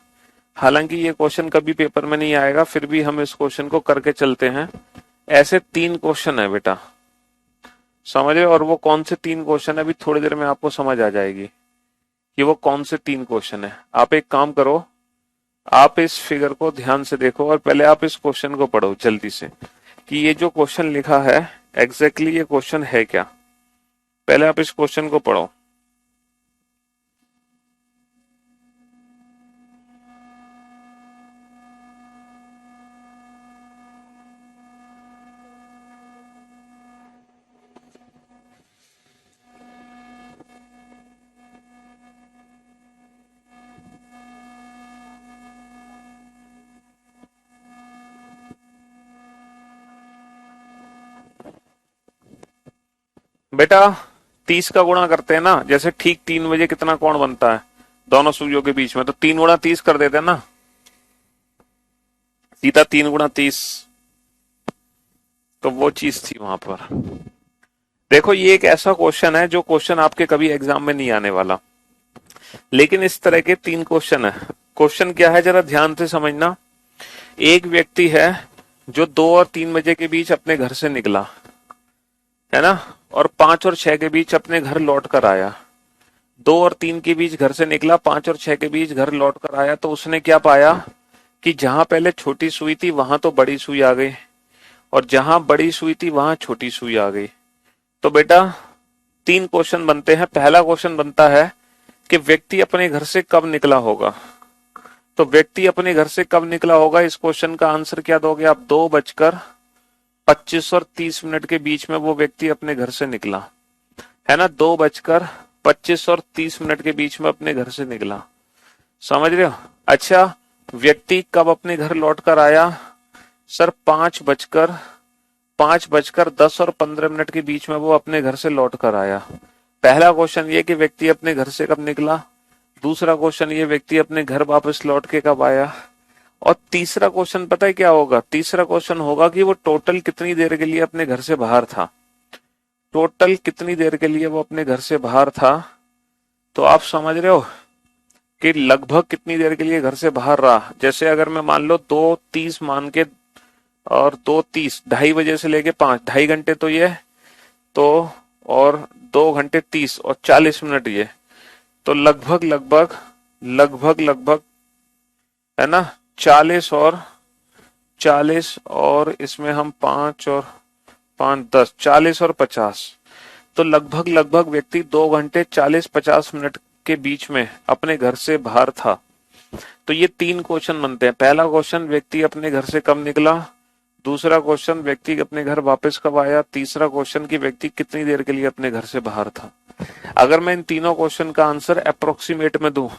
हालांकि ये क्वेश्चन कभी पेपर में नहीं आएगा, फिर भी हम इस क्वेश्चन को करके चलते हैं। ऐसे 3 क्वेश्चन है बेटा, समझे? और वो कौन से 3 क्वेश्चन है अभी थोड़ी देर में आपको समझ आ जाएगी कि वो कौन से 3 क्वेश्चन है। आप एक काम करो, आप इस फिगर को ध्यान से देखो और पहले आप इस क्वेश्चन को पढ़ो जल्दी से कि ये जो क्वेश्चन लिखा है एग्जैक्टली ये क्वेश्चन है क्या। पहले आप इस क्वेश्चन को पढ़ो। बेटा 30 का गुणा करते हैं ना, जैसे ठीक 3 बजे कितना कोण बनता है दोनों सुइयों के बीच में, तो 3 गुणा 30 कर देते हैं ना, सीधा 3 गुणा 30। तो वो चीज थी वहां पर। देखो ये एक ऐसा क्वेश्चन है जो क्वेश्चन आपके कभी एग्जाम में नहीं आने वाला, लेकिन इस तरह के 3 क्वेश्चन है। क्वेश्चन क्या है जरा ध्यान से समझना। एक व्यक्ति है जो 2 और 3 बजे के बीच अपने घर से निकला, है ना, और 5 और 6 के बीच अपने घर लौट कर आया। 2 और 3 के बीच घर से निकला, 5 और 6 के बीच घर लौट कर आया। तो उसने क्या पाया कि जहां पहले छोटी सुई थी वहां तो बड़ी सुई आ गई, और जहां बड़ी सुई थी वहां छोटी सुई आ गई। तो बेटा 3 क्वेश्चन बनते हैं। पहला क्वेश्चन बनता है कि व्यक्ति अपने घर से कब निकला होगा। तो व्यक्ति अपने घर से कब निकला होगा, इस क्वेश्चन का आंसर क्या दोगे आप? 2:25 और 30 के बीच में वो व्यक्ति अपने घर से निकला, है ना। 2:25 और 30 के बीच में अपने घर से निकला, समझ रहे हो? अच्छा, व्यक्ति कब अपने घर लौट कर आया? सर 5:10 और 15 के बीच में वो अपने घर से लौट कर आया। पहला क्वेश्चन ये कि व्यक्ति अपने घर से कब निकला, दूसरा क्वेश्चन ये व्यक्ति अपने घर वापस लौट के कब आया, और तीसरा क्वेश्चन पता है क्या होगा, तीसरा क्वेश्चन होगा कि वो टोटल कितनी देर के लिए अपने घर से बाहर था, टोटल कितनी देर के लिए वो अपने घर से बाहर था। तो आप समझ रहे हो कि लगभग कितनी देर के लिए घर से बाहर रहा। जैसे अगर मैं मान लो 2:30 मान के, और 2:30 2:30 से लेके 5, 2.5 घंटे तो ये, तो और 2 घंटे 30 और 40 मिनट ये, तो लगभग लगभग लगभग लगभग है ना 40 और इसमें हम 5 और 5 10, 40 और 50, तो लगभग लगभग व्यक्ति 2 घंटे 40-50 मिनट के बीच में अपने घर से बाहर था। तो ये 3 क्वेश्चन बनते हैं। पहला क्वेश्चन व्यक्ति अपने घर से कब निकला, दूसरा क्वेश्चन व्यक्ति अपने घर वापस कब आया, तीसरा क्वेश्चन कि व्यक्ति कितनी देर के लिए अपने घर से बाहर था। अगर मैं इन तीनों क्वेश्चन का आंसर अप्रोक्सीमेट में दूं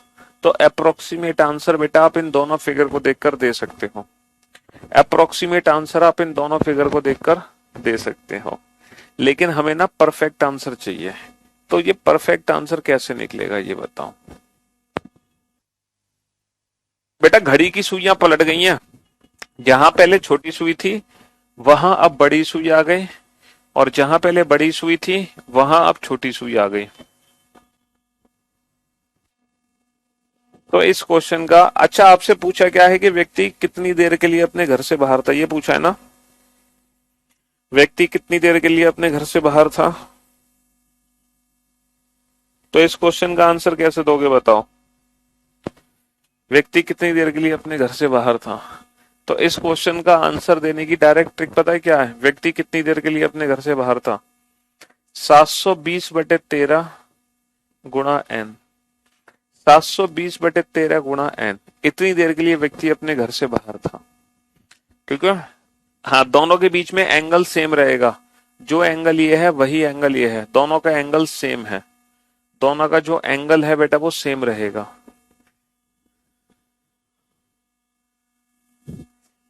तो अप्रोक्सीमेट आंसर बेटा आप इन दोनों फिगर को देखकर दे सकते हो, अप्रोक्सीमेट आंसर आप इन दोनों फिगर को देखकर दे सकते हो। लेकिन हमें ना परफेक्ट आंसर चाहिए, तो ये परफेक्ट आंसर कैसे निकलेगा ये बताओ। बेटा घड़ी की सुइयां पलट गई हैं, जहां पहले छोटी सुई थी वहां अब बड़ी सुई आ गई, और जहां पहले बड़ी सुई थी वहां अब छोटी सुई आ गई। तो इस क्वेश्चन का अच्छा आपसे पूछा क्या है कि व्यक्ति कितनी देर के लिए अपने घर से बाहर था, ये पूछा है ना, व्यक्ति कितनी देर के लिए अपने घर से बाहर था। तो इस क्वेश्चन का आंसर कैसे दोगे बताओ, व्यक्ति कितनी देर के लिए अपने घर से बाहर था। तो इस क्वेश्चन का आंसर देने की डायरेक्ट ट्रिक पता है क्या है, व्यक्ति कितनी देर के लिए अपने घर से बाहर था, 720/13 गुणा n, 720/13 गुणा n, इतनी देर के लिए व्यक्ति अपने घर से बाहर था। ठीक है, हाँ दोनों के बीच में एंगल सेम रहेगा, जो एंगल ये है वही एंगल ये है, दोनों का एंगल सेम है, दोनों का जो एंगल है बेटा वो सेम रहेगा।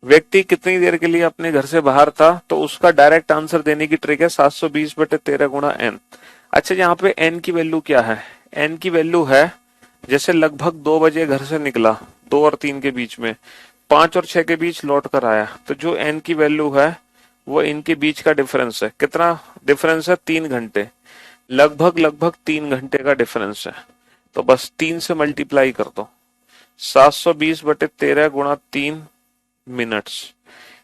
व्यक्ति कितनी देर के लिए अपने घर से बाहर था, तो उसका डायरेक्ट आंसर देने की ट्रिक है 720/13 गुणा n। अच्छा यहाँ पे n की वैल्यू क्या है, n की वैल्यू है जैसे लगभग 2 बजे घर से निकला, 2 और 3 के बीच में, 5 और 6 के बीच लौट कर आया, तो जो n की वैल्यू है वो इनके बीच का डिफरेंस है। कितना डिफरेंस है, 3 घंटे, लगभग लगभग 3 घंटे का डिफरेंस है। तो बस 3 से मल्टीप्लाई कर दो, 720/13 गुणा 3 मिनट्स,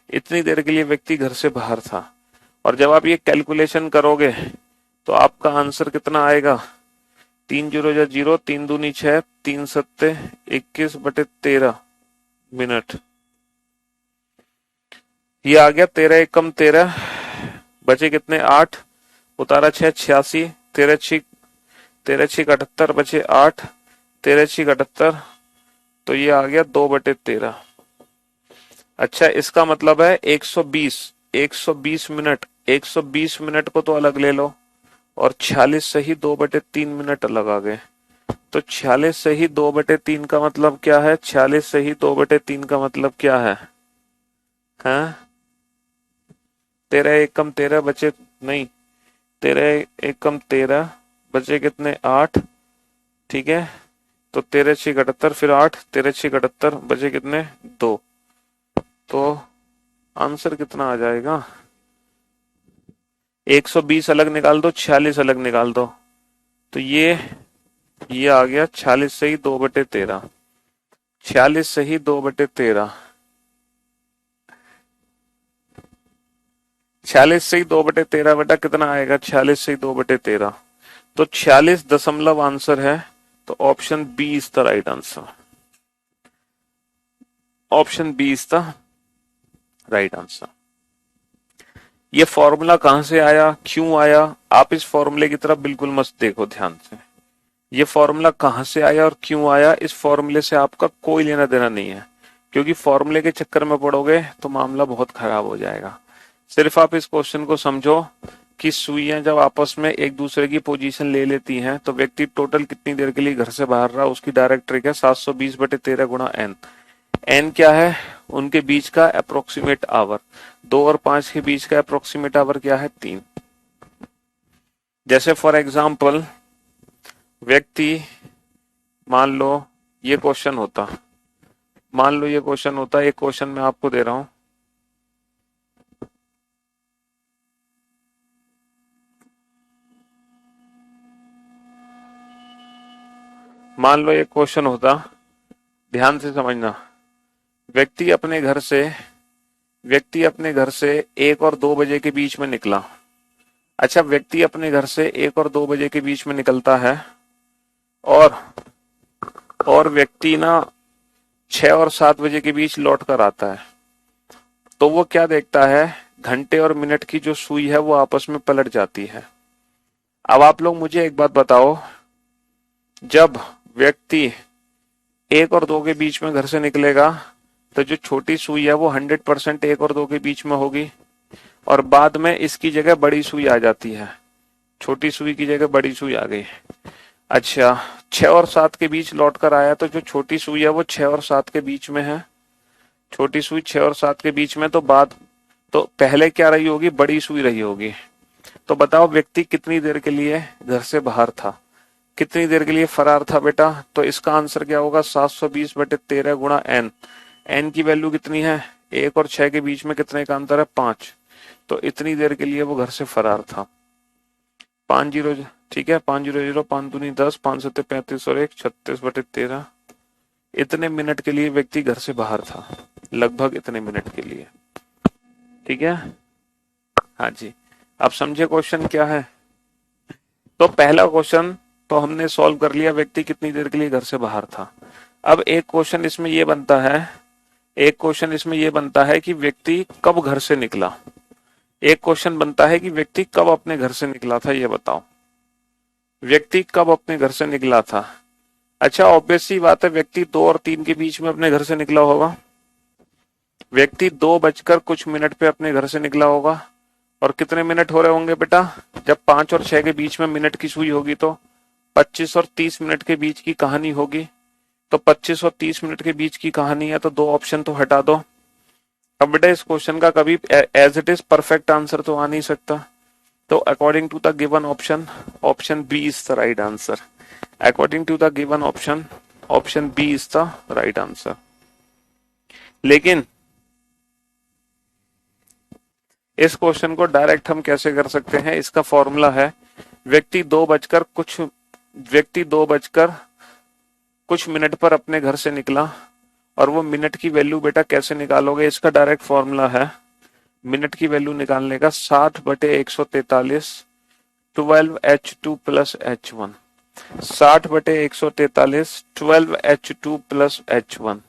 इतनी देर के लिए व्यक्ति घर से बाहर था। और जब आप ये कैलकुलेशन करोगे तो आपका आंसर कितना आएगा, 3 0 0, 3 दूनी 6, 3 7 21/13 मिनट, ये आ गया 13 एकम 13, बचे कितने 8, उतारा 6 86, 13 6 78 बचे 8, 13 6 78, तो ये आ गया 2/13। अच्छा इसका मतलब है 120 मिनट, 120 मिनट को तो अलग ले लो, और 46 से ही 2/3 मिनट अलग आ गए। तो 46 से ही 2/3 का मतलब क्या है, 46 से ही 2/3 का मतलब क्या है, हाँ 13 एकम 13 बचे, नहीं 13 एकम 13 बचे कितने 8, ठीक है, तो 13 6 78, फिर 8, 13 6 78 बचे कितने 2, तो आंसर कितना आ जाएगा, 120 अलग निकाल दो, 46 अलग निकाल दो, तो ये आ गया 46 से ही 2/13, 46 से ही 2/13, 46 से ही 2/13 बेटा कितना आएगा, 46 से ही 2/13, तो 46 दशमलव आंसर है। तो option B is the right answer, option B is the right answer. ये फॉर्मूला कहां से आया, क्यों आया, आप इस फॉर्मूले की तरफ बिल्कुल मत देखो ध्यान से। ये फॉर्मूला कहां से आया और क्यों आया, इस फॉर्मूले से आपका कोई लेना देना नहीं है, क्योंकि फॉर्मूले के चक्कर में पड़ोगे तो मामला बहुत खराब हो जाएगा। सिर्फ आप इस क्वेश्चन को समझो कि सुइयां जब आपस में एक दूसरे की पोजीशन ले लेती हैं तो व्यक्ति टोटल कितनी देर के लिए घर से बाहर रहा, उसकी डायरेक्ट ट्रिक है 720/13 गुणा n। n क्या है, उनके बीच का अप्रोक्सीमेट आवर, 2 और 5 के बीच का अप्रोक्सीमेट आवर क्या है 3। जैसे फॉर एग्जाम्पल व्यक्ति, मान लो ये क्वेश्चन होता, एक क्वेश्चन मैं आपको दे रहा हूं। मान लो एक क्वेश्चन होता, ध्यान से समझना। व्यक्ति अपने घर से 1 और 2 बजे के बीच में निकला। अच्छा, व्यक्ति अपने घर से 1 और 2 बजे के बीच में निकलता है और व्यक्ति ना 6 और 7 बजे के बीच लौट कर आता है। तो वो क्या देखता है, घंटे और मिनट की जो सुई है वो आपस में पलट जाती है। अब आप लोग मुझे एक बात बताओ, जब व्यक्ति 1 और 2 के बीच में घर से निकलेगा तो जो छोटी सुई है वो 100% 1 और 2 के बीच में होगी, और बाद में इसकी जगह बड़ी सुई आ जाती है, छोटी सुई की जगह बड़ी सुई आ गई। अच्छा, 6 और 7 के बीच लौट कर आया तो जो छोटी सुई है वो 6 और 7 के बीच में है, छोटी सुई 6 और 7 के बीच में, तो पहले क्या रही होगी, बड़ी सुई रही होगी। तो बताओ व्यक्ति कितनी देर के लिए घर से बाहर था, कितनी देर के लिए फरार था बेटा? तो इसका आंसर क्या होगा, 720/13 गुणा n। n की वैल्यू कितनी है, 1 और 6 के बीच में कितने का अंतर है, 5। तो इतनी देर के लिए वो घर से फरार था। 5 0, ठीक है, 5 0 0, 5 दूनी 10, 5 7 35 और 1 36/13। इतने मिनट के लिए व्यक्ति घर से बाहर था, लगभग इतने मिनट के लिए। ठीक है, हाँ जी। अब समझे क्वेश्चन क्या है? तो पहला क्वेश्चन तो हमने सॉल्व कर लिया, व्यक्ति कितनी देर के लिए घर से बाहर था। अब एक क्वेश्चन इसमें ये बनता है कि व्यक्ति कब घर से निकला। एक क्वेश्चन बनता है कि व्यक्ति कब अपने घर से निकला था, ये बताओ, व्यक्ति कब अपने घर से निकला था। अच्छा, ऑब्वियस सी बात है, व्यक्ति 2 और 3 के बीच में अपने घर से निकला होगा। व्यक्ति 2 बजकर कुछ मिनट पे अपने घर से निकला होगा। और कितने मिनट हो रहे होंगे बेटा, जब 5 और 6 के बीच में मिनट की सुई होगी तो 25 और 30 मिनट के बीच की कहानी होगी। तो 25 और 30 मिनट के बीच की कहानी है, तो 2 ऑप्शन तो हटा दो। अब बेटा इस क्वेश्चन का कभी as it is perfect answer तो आ नहीं सकता। तो according to the given option, option B is the right answer. According to the given option, option B is the right answer. लेकिन इस क्वेश्चन को डायरेक्ट हम कैसे कर सकते हैं, इसका फॉर्मूला है व्यक्ति 2 बजकर कुछ मिनट पर अपने घर से निकला, और वो मिनट की वैल्यू बेटा कैसे निकालोगे, इसका डायरेक्ट फॉर्मूला है मिनट की वैल्यू निकालने का 60/143 12h2 plus h1। 60/143 12h2 plus h1।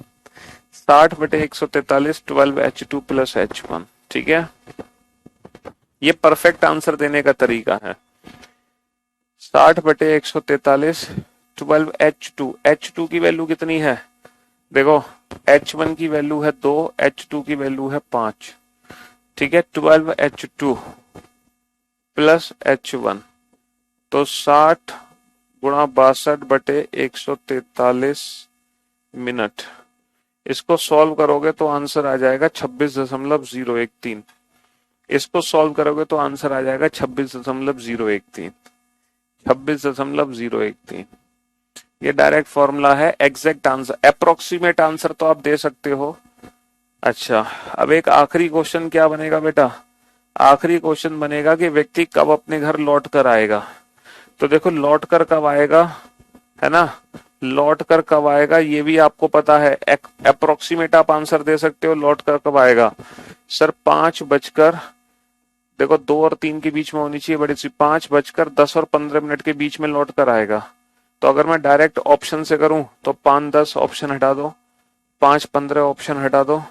60/143 12h2 plus h1। ठीक है, ये परफेक्ट आंसर देने का तरीका है। 60/143 12h2, h2 की वैल्यू कितनी है, देखो h1 की वैल्यू है 2, h2 की वैल्यू है 5। ठीक है, 12h2 प्लस h1, तो 60 गुणा 62/143 मिनट। इसको सॉल्व करोगे तो आंसर आ जाएगा 26.013। इसको सॉल्व करोगे तो आंसर आ जाएगा 26.013। 26.013 ये डायरेक्ट फॉर्मूला है। एग्जैक्ट आंसर, अप्रोक्सीमेट आंसर तो आप दे सकते हो। अच्छा, अब एक आखिरी क्वेश्चन क्या बनेगा बेटा, आखिरी क्वेश्चन बनेगा कि व्यक्ति कब अपने घर लौट कर आएगा। तो देखो लौट कर कब आएगा, है ना, लौट कर कब आएगा ये भी आपको पता है। अप्रोक्सीमेट आप आंसर दे सकते हो, लौट कर कब आएगा सर, 5 बजकर, देखो 2 और 3 के बीच में होनी चाहिए बड़ी सी, 5 बजकर 10 और 15 मिनट के बीच में लौट कर आएगा। तो अगर मैं डायरेक्ट ऑप्शन से करूं तो 5-10 ऑप्शन हटा दो, 5-15 ऑप्शन हटा दो,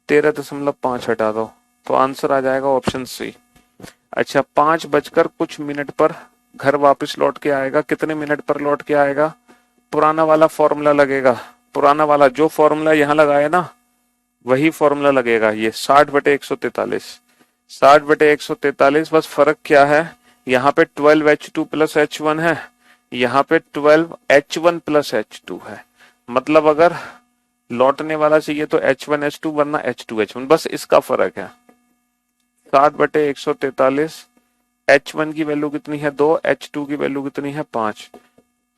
13.5 हटा दो, तो आंसर आ जाएगा ऑप्शन सी। अच्छा, 5 बजकर कुछ मिनट पर घर वापस लौट के आएगा, कितने मिनट पर लौट के आएगा, पुराना वाला फॉर्मूला लगेगा, पुराना वाला जो फॉर्मूला यहाँ लगाया ना वही फॉर्मूला लगेगा, ये 60/143। 60/143, बस फर्क क्या है, यहाँ पे 12h2 प्लस h1 है, यहाँ पे 12h1 प्लस h2 है। मतलब अगर लौटने वाला चाहिए तो h1h2 वरना h2h1, बस इसका फर्क है। 60/143 H1 की वैल्यू कितनी है 2, H2 की वैल्यू कितनी है 5,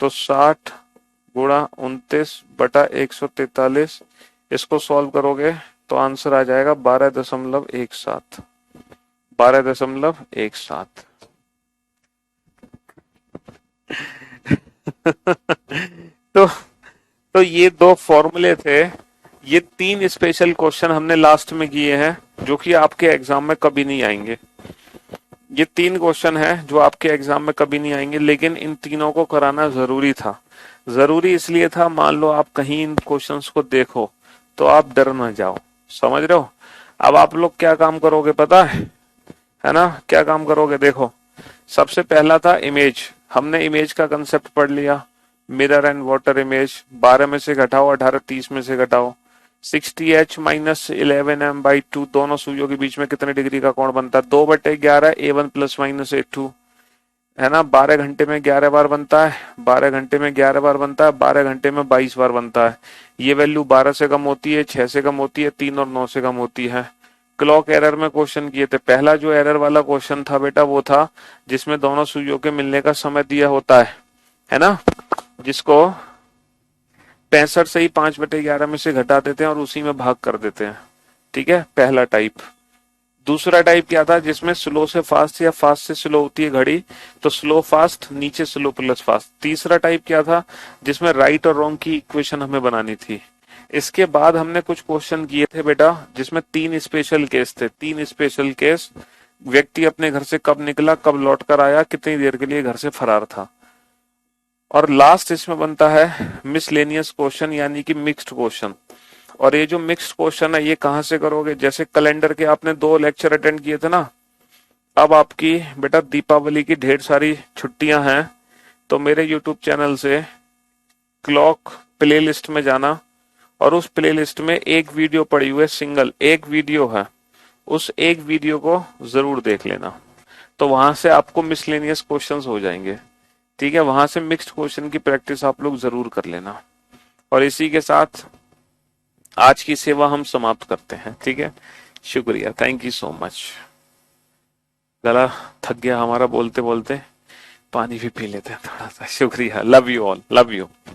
तो 60 गुणा 29/143, इसको सॉल्व करोगे तो आंसर आ जाएगा 12.17, 12.17। तो तो ये दो फॉर्मूले थे, ये 3 स्पेशल क्वेश्चन हमने लास्ट में किए हैं जो कि आपके एग्जाम में कभी नहीं आएंगे। ये 3 क्वेश्चन है जो आपके एग्जाम में कभी नहीं आएंगे, लेकिन इन तीनों को कराना जरूरी था। जरूरी इसलिए था, मान लो आप कहीं इन क्वेश्चंस को देखो तो आप डर ना जाओ, समझ रहे हो। अब आप लोग क्या काम करोगे पता है ना, क्या काम करोगे देखो। सबसे पहला था इमेज, हमने इमेज का कंसेप्ट पढ़ लिया, मिरर एंड वाटर इमेज। 12 में से घटाओ 18, 30 में से घटाओ 60h माइनस 11m/2, दोनों सुइयों के बीच में कितने डिग्री का कोण बनता है 2/11 A1 प्लस माइनस A2, है ना। 12 घंटे में 11 बार बनता है, 12 घंटे में 11 बार बनता है, 12 घंटे में 22 बार बनता है। ये वैल्यू 12 से कम होती है, 6 से कम होती है, 3 और 9 से कम होती है। क्लॉक एरर में क्वेश्चन किए थे, पहला जो एरर वाला क्वेश्चन था बेटा वो था जिसमें दोनों सुइयों के मिलने का समय दिया होता है ना, जिसको 65 से ही 5/11 में से घटा देते हैं और उसी में भाग कर देते हैं, ठीक है, पहला टाइप। दूसरा टाइप क्या था जिसमें स्लो से फास्ट या फास्ट से स्लो होती है घड़ी, तो स्लो फास्ट नीचे स्लो प्लस फास्ट। तीसरा टाइप क्या था जिसमें राइट और रॉन्ग की इक्वेशन हमें बनानी थी। इसके बाद हमने कुछ क्वेश्चन किए थे बेटा जिसमें 3 स्पेशल केस थे, 3 स्पेशल केस। व्यक्ति अपने घर से कब निकला, कब लौट कर आया, कितनी देर के लिए घर से फरार था। और लास्ट इसमें बनता है मिसलेनियस क्वेश्चन यानी कि मिक्स्ड क्वेश्चन। और ये जो मिक्स्ड क्वेश्चन है ये कहां से करोगे, जैसे कैलेंडर के आपने 2 लेक्चर अटेंड किए थे ना, अब आपकी बेटा दीपावली की ढेर सारी छुट्टियां हैं, तो मेरे यूट्यूब चैनल से क्लॉक प्लेलिस्ट में जाना और उस प्लेलिस्ट में एक वीडियो पड़ी हुई है, सिंगल एक वीडियो है, उस एक वीडियो को जरूर देख लेना, तो वहां से आपको मिसलेनियस क्वेश्चंस हो जाएंगे, ठीक है। वहां से मिक्स्ड क्वेश्चन की प्रैक्टिस आप लोग जरूर कर लेना। और इसी के साथ आज की सेवा हम समाप्त करते हैं, ठीक है। शुक्रिया, थैंक यू सो मच। गला थक गया हमारा बोलते बोलते, पानी भी पी लेते हैं थोड़ा सा। शुक्रिया, love you all, love you.